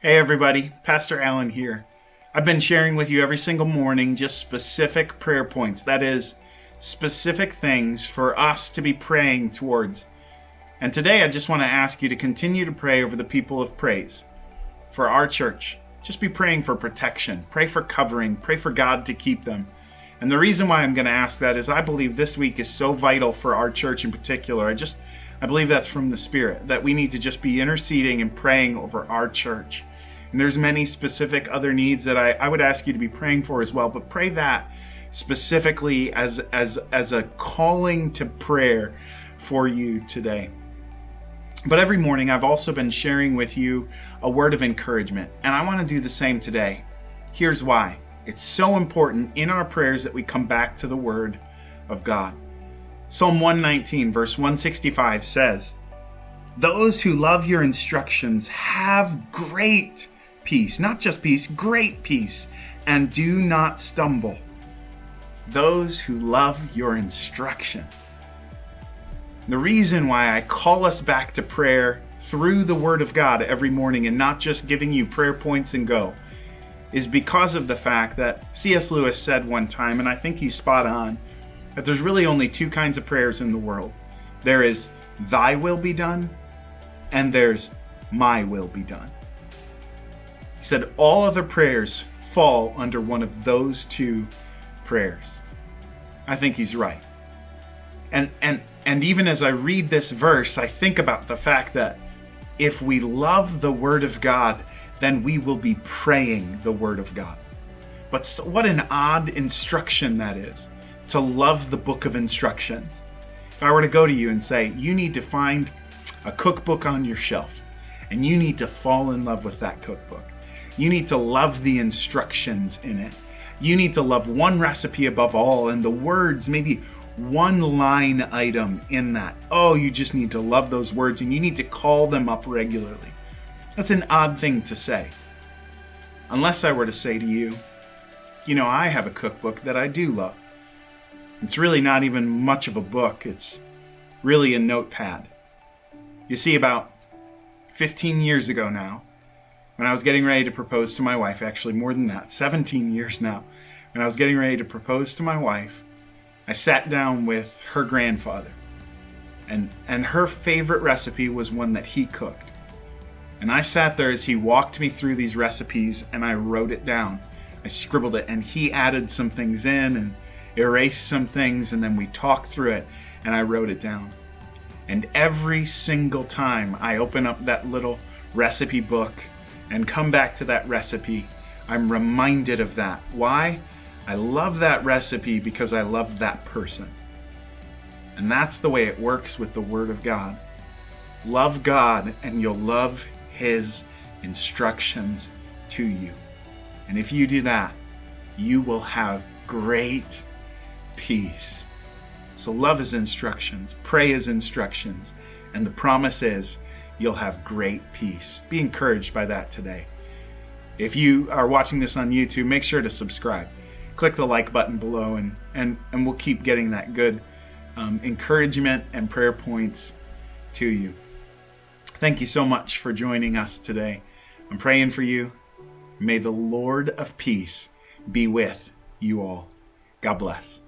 Hey everybody, Pastor Allen here. I've been sharing with you every single morning just specific prayer points. That is, specific things for us to be praying towards. And today I just want to ask you to continue to pray over the people of praise. For our church, just be praying for protection, pray for covering, pray for God to keep them. And the reason why I'm going to ask that is I believe this week is so vital for our church in particular. I believe that's from the Spirit, that we need to just be interceding and praying over our church. And there's many specific other needs that I would ask you to be praying for as well, but pray that specifically as a calling to prayer for you today. But every morning I've also been sharing with you a word of encouragement, and I want to do the same today. Here's why. It's so important in our prayers that we come back to the Word of God. Psalm 119 verse 165 says, "Those who love your instructions have great peace," not just peace, great peace, "and do not stumble." Those who love your instructions. The reason why I call us back to prayer through the Word of God every morning and not just giving you prayer points and go is because of the fact that C.S. Lewis said one time, and I think he's spot on, that there's really only two kinds of prayers in the world. There is "Thy will be done," and there's "My will be done." He said all other prayers fall under one of those two prayers. I think he's right. And even as I read this verse, I think about the fact that if we love the Word of God, then we will be praying the Word of God. But what an odd instruction that is, to love the book of instructions. If I were to go to you and say, you need to find a cookbook on your shelf, and you need to fall in love with that cookbook. You need to love the instructions in it. You need to love one recipe above all, and the words, maybe one line item in that. Oh, you just need to love those words, and you need to call them up regularly. That's an odd thing to say. Unless I were to say to you, I have a cookbook that I do love. It's really not even much of a book. It's really a notepad. You see, about 15 years ago now, when I was getting ready to propose to my wife, actually more than that, 17 years now, when I was getting ready to propose to my wife, I sat down with her grandfather, and her favorite recipe was one that he cooked. And I sat there as he walked me through these recipes, and I wrote it down. I scribbled it, and he added some things in and erased some things, and then we talked through it, and I wrote it down. And every single time I open up that little recipe book and come back to that recipe, I'm reminded of that. Why? I love that recipe because I love that person. And that's the way it works with the Word of God. Love God and you'll love His instructions to you. And if you do that, you will have great peace. So love His instructions, pray His instructions, and the promise is you'll have great peace. Be encouraged by that today. If you are watching this on YouTube, make sure to subscribe. Click the like button below, and we'll keep getting that good encouragement and prayer points to you. Thank you so much for joining us today. I'm praying for you. May the Lord of peace be with you all. God bless.